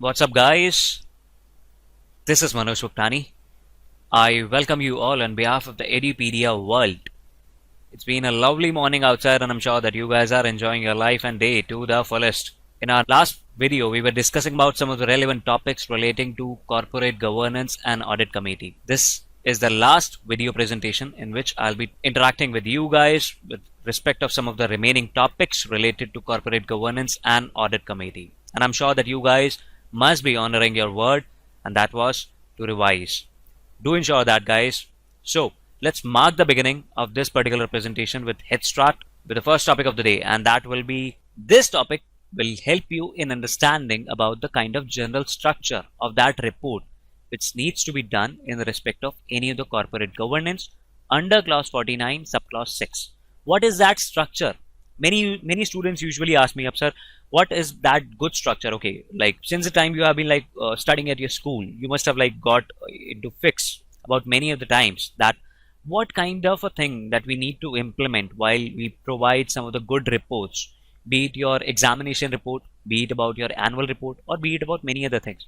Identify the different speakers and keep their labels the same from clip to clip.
Speaker 1: What's up, guys? This is Manoj Bhuktani. I welcome you all on behalf of the Edupedia world. It's been a lovely morning outside, and I'm sure that you guys are enjoying your life and day to the fullest. In our last video, we were discussing about some of the relevant topics relating to corporate governance and audit committee. This is the last video presentation in which I'll be interacting with you guys with respect of some of the remaining topics related to corporate governance and audit committee. And I'm sure that you guys must be honoring your word, and that was to revise. Do ensure that, guys. So let's mark the beginning of this particular presentation with head start with the first topic of the day, and that will be this topic will help you in understanding about the kind of general structure of that report which needs to be done in respect of any of the corporate governance under clause 49 subclause 6. What is that structure? Many students usually ask me, sir, what is that good structure? Okay, like since the time you have been studying at your school, you must have got into fix about many of the times that what kind of a thing that we need to implement while we provide some of the good reports, be it your examination report, be it about your annual report, or be it about many other things.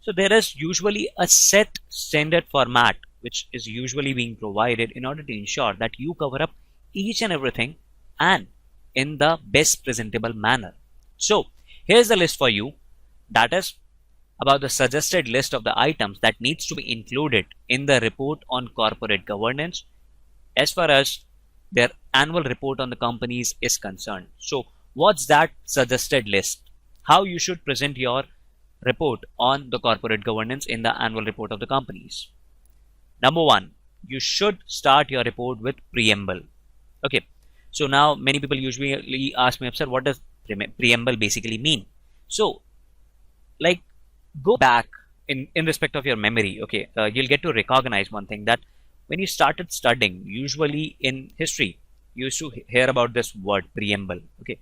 Speaker 1: So there is usually a set standard format which is usually being provided in order to ensure that you cover up each and everything and in the best presentable manner. So here's the list for you, that is about the suggested list of the items that needs to be included in the report on corporate governance as far as their annual report on the companies is concerned. So what's that suggested list? How you should present your report on the corporate governance in the annual report of the companies. Number one, you should start your report with preamble. Okay, so now many people usually ask me, sir, what does preamble basically mean? So go back in respect of your memory. Okay, you'll get to recognize one thing, that when you started studying, usually in history, you used to hear about this word preamble. Okay,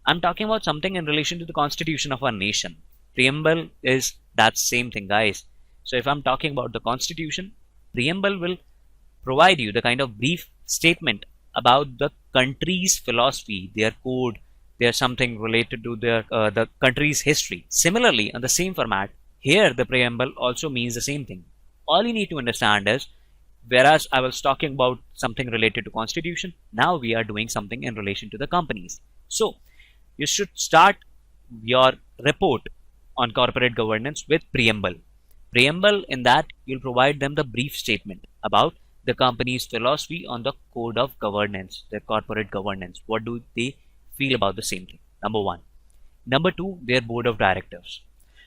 Speaker 1: I'm talking about something in relation to the constitution of our nation. Preamble is that same thing, guys. So if I'm talking about the constitution, preamble will provide you the kind of brief statement about the country's philosophy, their code, there's something related to their the country's history. Similarly, on the same format, here the preamble also means the same thing. All you need to understand is, whereas I was talking about something related to constitution, now we are doing something in relation to the companies. So you should start your report on corporate governance with preamble. Preamble, in that you'll provide them the brief statement about the company's philosophy on the code of governance, their corporate governance. What do they feel about the same thing? Number one. Number two, their board of directors.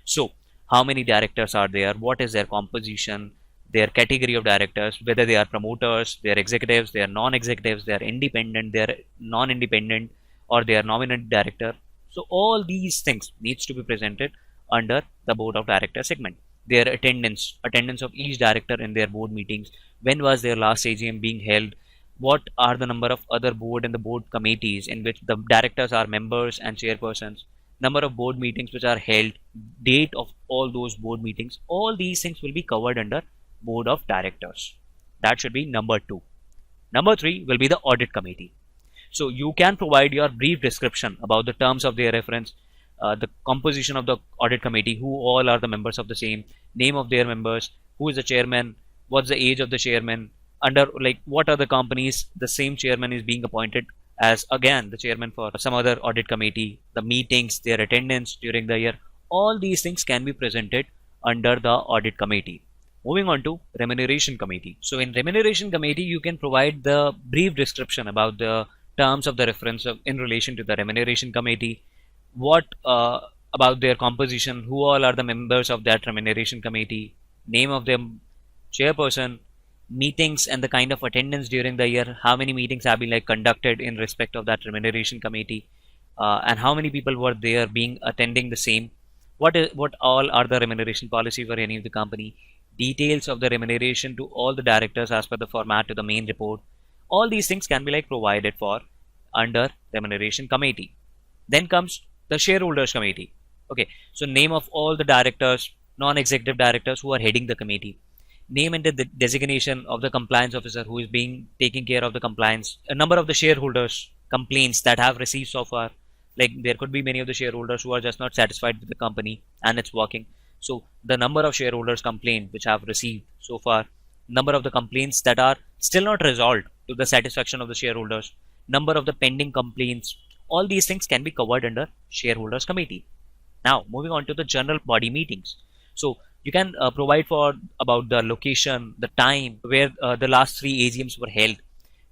Speaker 1: So how many directors are there? What is their composition? Their category of directors, whether they are promoters, they are executives, they are non-executives, they are independent, they are non-independent, or they are nominated director. So all these things needs to be presented under the board of directors segment. Their attendance of each director in their board meetings, when was their last AGM being held, what are the number of other board and the board committees in which the directors are members and chairpersons, number of board meetings which are held, date of all those board meetings. All these things will be covered under board of directors. That should be number two. Number three will be the audit committee. So you can provide your brief description about the terms of their reference, the composition of the audit committee, who all are the members of the same, name of their members, who is the chairman, what's the age of the chairman, under what are the companies the same chairman is being appointed as again the chairman for some other audit committee, the meetings, their attendance during the year. All these things can be presented under the audit committee. Moving on to remuneration committee. So in remuneration committee, you can provide the brief description about the terms of the reference in relation to the remuneration committee, what about their composition, who all are the members of that remuneration committee, name of the chairperson, meetings and the kind of attendance during the year, how many meetings have been conducted in respect of that remuneration committee, and how many people were there being attending the same, what all are the remuneration policy for any of the company, details of the remuneration to all the directors as per the format to the main report. All these things can be provided for under remuneration committee. Then comes the shareholders committee. Okay, so name of all the directors, non-executive directors who are heading the committee, name and the designation of the compliance officer who is being taking care of the compliance, a number of the shareholders complaints that have received so far, Like there could be many of the shareholders who are just not satisfied with the company and it's working. So the number of shareholders complained which have received so far, number of the complaints that are still not resolved to the satisfaction of the shareholders, number of the pending complaints, all these things can be covered under shareholders committee. Now moving on to the general body meetings. So you can provide for about the location, the time where the last three AGMs were held,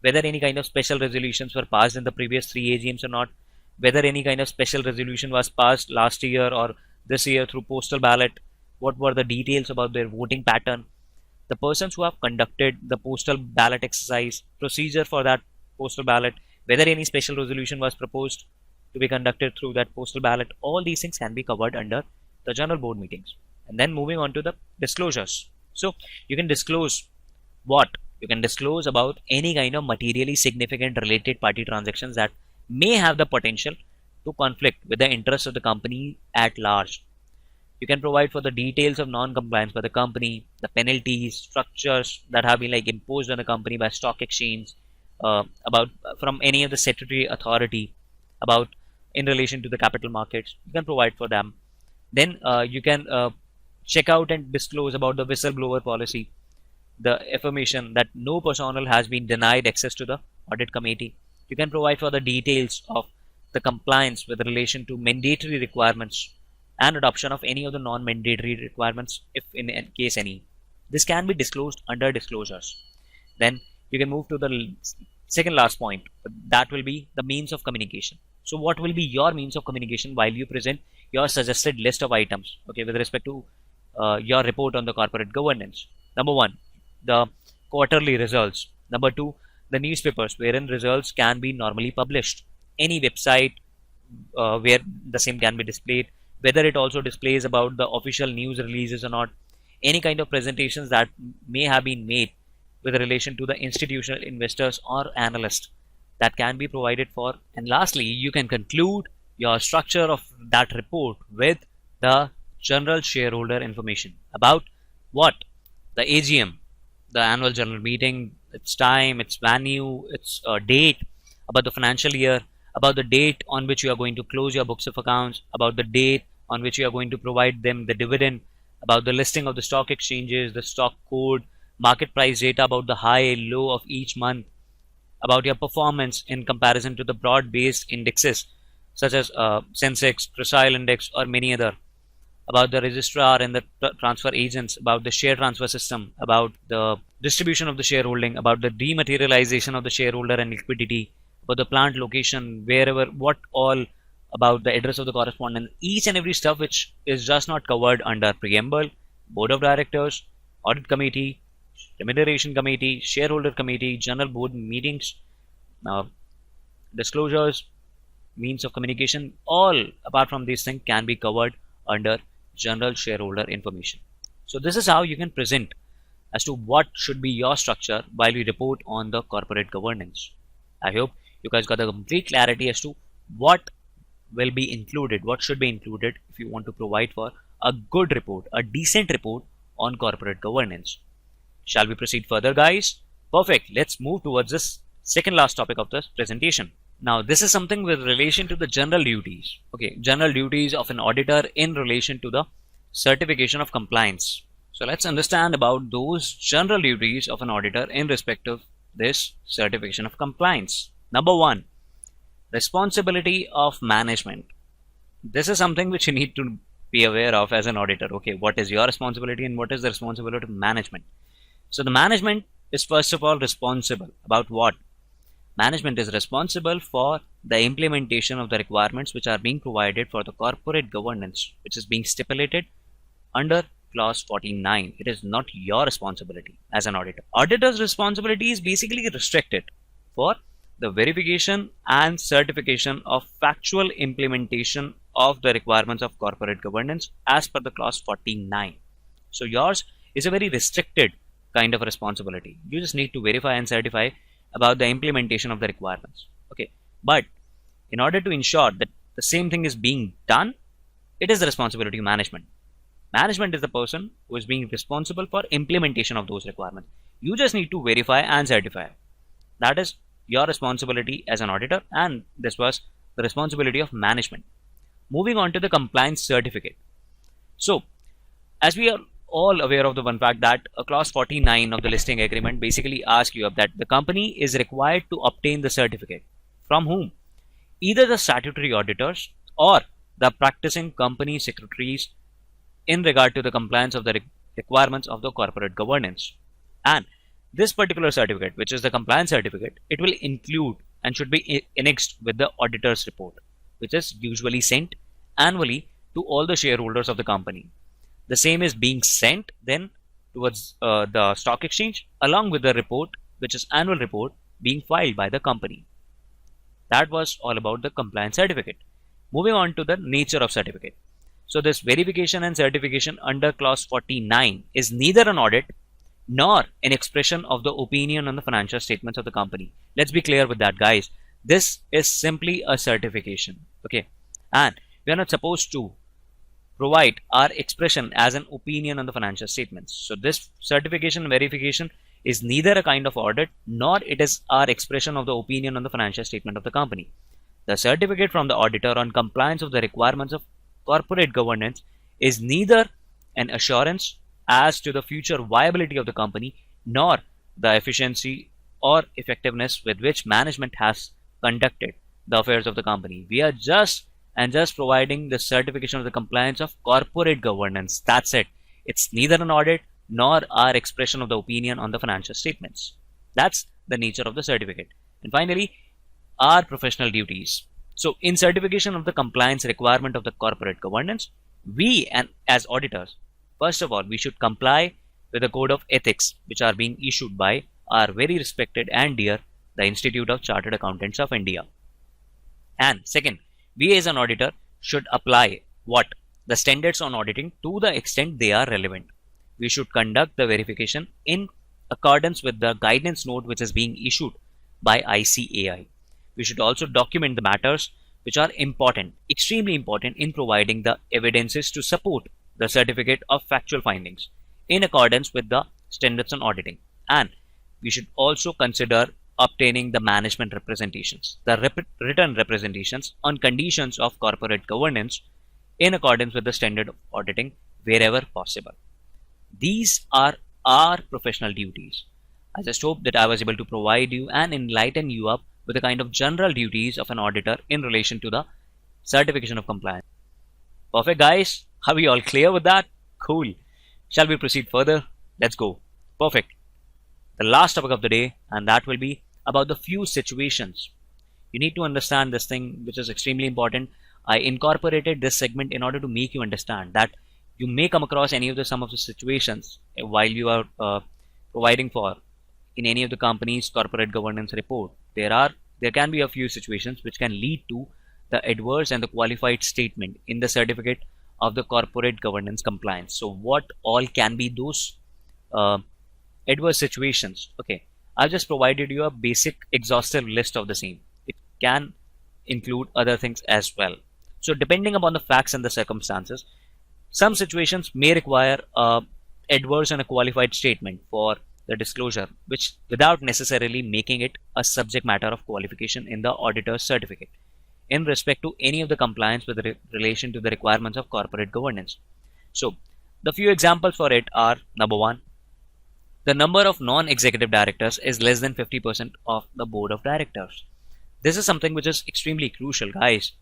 Speaker 1: whether any kind of special resolutions were passed in the previous three AGMs or not, whether any kind of special resolution was passed last year or this year through postal ballot, what were the details about their voting pattern, the persons who have conducted the postal ballot exercise, procedure for that postal ballot, whether any special resolution was proposed to be conducted through that postal ballot, all these things can be covered under the general board meetings. And then moving on to the disclosures. So you can disclose what? You can disclose about any kind of materially significant related party transactions that may have the potential to conflict with the interests of the company at large. You can provide for the details of non-compliance by the company, the penalties, structures that have been like imposed on the company by stock exchange, about from any of the statutory authority, about in relation to the capital markets. You can provide for them. Then you can check out and disclose about the whistleblower policy, the affirmation that no personnel has been denied access to the audit committee. You can provide for the details of the compliance with relation to mandatory requirements and adoption of any of the non-mandatory requirements if in case any. This can be disclosed under disclosures. Then you can move to the second last point. That will be the means of communication. So what will be your means of communication while you present your suggested list of items, okay, with respect to your report on the corporate governance? Number one, the quarterly results. Number two, the newspapers wherein results can be normally published. Any website where the same can be displayed, whether it also displays about the official news releases or not. Any kind of presentations that may have been made with relation to the institutional investors or analysts, that can be provided for. And lastly, you can conclude your structure of that report with the general shareholder information about what? The AGM, the annual general meeting, its time, its venue, its date, about the financial year, about the date on which you are going to close your books of accounts, about the date on which you are going to provide them the dividend, about the listing of the stock exchanges, the stock code, market price data about the high, low of each month, about your performance in comparison to the broad-based indexes such as Sensex, CRISIL index, or many other, about the registrar and the transfer agents, about the share transfer system, about the distribution of the shareholding, about the dematerialization of the shareholder and liquidity, about the plant location, wherever, what all, about the address of the correspondent, each and every stuff which is just not covered under preamble, board of directors, audit committee, remuneration committee, shareholder committee, general board meetings, disclosures, means of communication, all apart from these things can be covered under general shareholder information. So this is how you can present as to what should be your structure while you report on the corporate governance. I hope you guys got a complete clarity as to what will be included, what should be included if you want to provide for a good report, a decent report on corporate governance. Shall we proceed further, guys? Perfect. Let's move towards this second last topic of this presentation. Now, this is something with relation to the general duties. Okay, general duties of an auditor in relation to the certification of compliance. So let's understand about those general duties of an auditor in respect of this certification of compliance. Number one, responsibility of management. This is something which you need to be aware of as an auditor. Okay, what is your responsibility and what is the responsibility of management? So the management is first of all responsible about what? Management is responsible for the implementation of the requirements which are being provided for the corporate governance, which is being stipulated under clause 49. It is not your responsibility as an auditor. Auditor's responsibility is basically restricted for the verification and certification of factual implementation of the requirements of corporate governance as per the clause 49. So yours is a very restricted kind of responsibility. You just need to verify and certify about the implementation of the requirements. Okay, but in order to ensure that the same thing is being done, it is the responsibility of management. Management is the person who is being responsible for implementation of those requirements. You just need to verify and certify. That is your responsibility as an auditor, and this was the responsibility of management. Moving on to the compliance certificate. So, as we are all aware of the one fact that a clause 49 of the listing agreement basically asks you that the company is required to obtain the certificate. From whom? Either the statutory auditors or the practicing company secretaries in regard to the compliance of the requirements of the corporate governance. And this particular certificate, which is the compliance certificate, it will include and should be annexed with the auditor's report, which is usually sent annually to all the shareholders of the company. The same is being sent then towards the stock exchange along with the report, which is annual report being filed by the company. That was all about the compliance certificate. Moving on to the nature of certificate. So this verification and certification under clause 49 is neither an audit nor an expression of the opinion on the financial statements of the company. Let's be clear with that, guys. This is simply a certification. Okay. And we are not supposed to provide our expression as an opinion on the financial statements. So this certification verification is neither a kind of audit nor it is our expression of the opinion on the financial statement of the company. The certificate from the auditor on compliance of the requirements of corporate governance is neither an assurance as to the future viability of the company nor the efficiency or effectiveness with which management has conducted the affairs of the company. We are just providing the certification of the compliance of corporate governance. That's it. It's neither an audit nor our expression of the opinion on the financial statements. That's the nature of the certificate. And finally, our professional duties. So in certification of the compliance requirement of the corporate governance, we and as auditors, first of all, we should comply with the code of ethics which are being issued by our very respected and dear the Institute of Chartered Accountants of India. And second, we as an auditor should apply what? The standards on auditing to the extent they are relevant. We should conduct the verification in accordance with the guidance note which is being issued by ICAI. We should also document the matters which are important, extremely important in providing the evidences to support the certificate of factual findings in accordance with the standards on auditing. And we should also consider obtaining the management representations, the written representations on conditions of corporate governance in accordance with the standard of auditing wherever possible. These are our professional duties. I just hope that I was able to provide you and enlighten you up with the kind of general duties of an auditor in relation to the certification of compliance. Perfect, guys. Are we all clear with that? Cool. Shall we proceed further? Let's go. Perfect. The last topic of the day, and that will be about the few situations. You need to understand this thing, which is extremely important. I incorporated this segment in order to make you understand that you may come across some of the situations while you are providing for in any of the company's corporate governance report. There can be a few situations which can lead to the adverse and the qualified statement in the certificate of the corporate governance compliance. So what all can be those adverse situations? Okay, I've just provided you a basic exhaustive list of the same. It can include other things as well. So depending upon the facts and the circumstances, some situations may require a adverse and a qualified statement for the disclosure, which without necessarily making it a subject matter of qualification in the auditor's certificate in respect to any of the compliance with relation to the requirements of corporate governance. So the few examples for it are: number one, the number of non-executive directors is less than 50% of the board of directors. This is something which is extremely crucial, guys.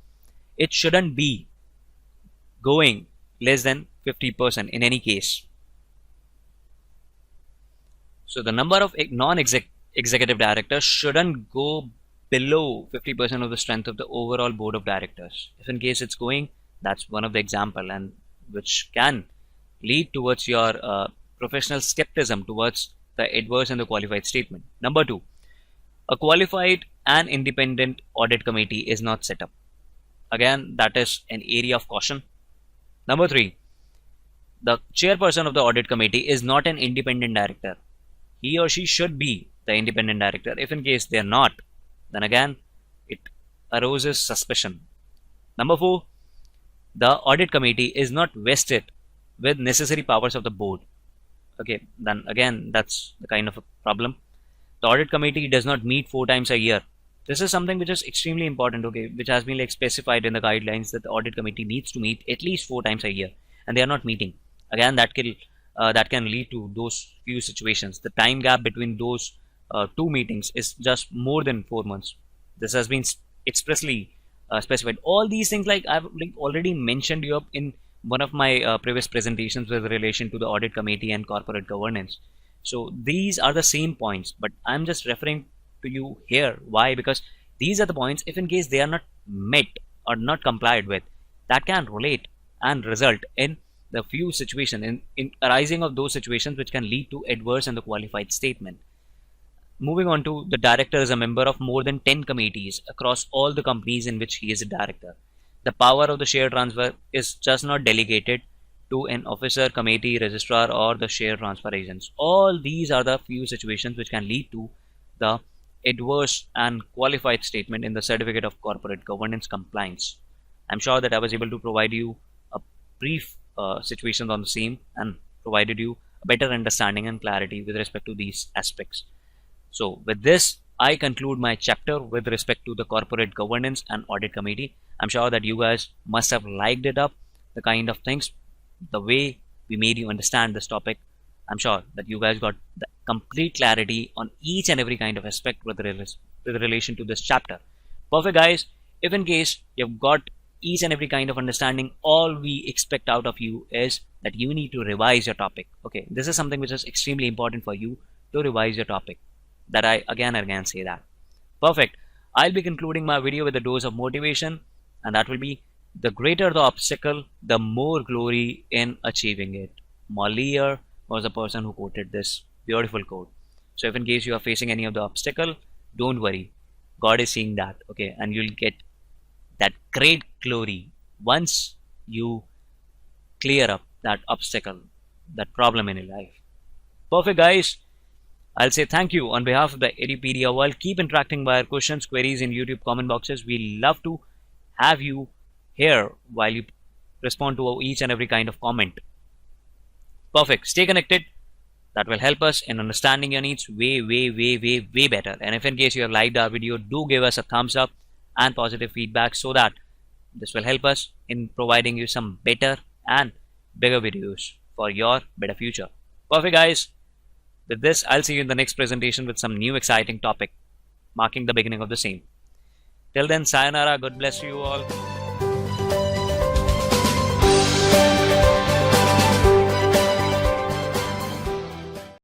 Speaker 1: It shouldn't be going less than 50% in any case. So the number of non-executive directors shouldn't go below 50% of the strength of the overall board of directors. If in case it's going, that's one of the example, and which can lead towards your professional skepticism towards the adverse and the qualified statement. Number two, a qualified and independent audit committee is not set up. Again, that is an area of caution. Number three, the chairperson of the audit committee is not an independent director. He or she should be the independent director. If in case they are not, then again it arouses suspicion. Number four, the audit committee is not vested with necessary powers of the board. Okay, then again that's the kind of a problem. The audit committee does not meet 4 times a year. This is something which is extremely important, okay, which has been like specified in the guidelines that the audit committee needs to meet at least 4 times a year, and they are not meeting. Again, that can lead to those few situations. The time gap between those two meetings is just more than 4 months. This has been expressly specified. All these things, like I've like already mentioned you up in one of my previous presentations with relation to the audit committee and corporate governance. So these are the same points, but I'm just referring to you here. Why? Because these are the points, if in case they are not met or not complied with, that can relate and result in the few situations in arising of those situations which can lead to adverse and the qualified statement. Moving on to, the director is a member of more than 10 committees across all the companies in which he is a director. The power of the share transfer is just not delegated to an officer, committee, registrar, or the share transfer agents. All these are the few situations which can lead to the adverse and qualified statement in the certificate of corporate governance compliance. I'm sure that I was able to provide you a brief situations on the same and provided you a better understanding and clarity with respect to these aspects. So with this, I conclude my chapter with respect to the corporate governance and audit committee. I'm sure that you guys must have liked it up, the kind of things, the way we made you understand this topic. I'm sure that you guys got the complete clarity on each and every kind of aspect with relation to this chapter. Perfect, guys. If in case you've got each and every kind of understanding, all we expect out of you is that you need to revise your topic. Okay, this is something which is extremely important for you, to revise your topic. That I again and again say that. Perfect. I'll be concluding my video with a dose of motivation, and that will be, the greater the obstacle, the more glory in achieving it. Moliere was the person who quoted this beautiful quote. So if in case you are facing any of the obstacle, don't worry. God is seeing that, okay, and you'll get that great glory once you clear up that obstacle, that problem in your life. Perfect, guys. I'll say thank you on behalf of the Edupedia world. Keep interacting via questions, queries in YouTube comment boxes. We love to have you here while you respond to each and every kind of comment. Perfect. Stay connected. That will help us in understanding your needs way better. And if in case you have liked our video, do give us a thumbs up and positive feedback, so that this will help us in providing you some better and bigger videos for your better future. Perfect, guys. With this, I'll see you in the next presentation with some new exciting topic, marking the beginning of the same. Till then, sayonara, God bless you all.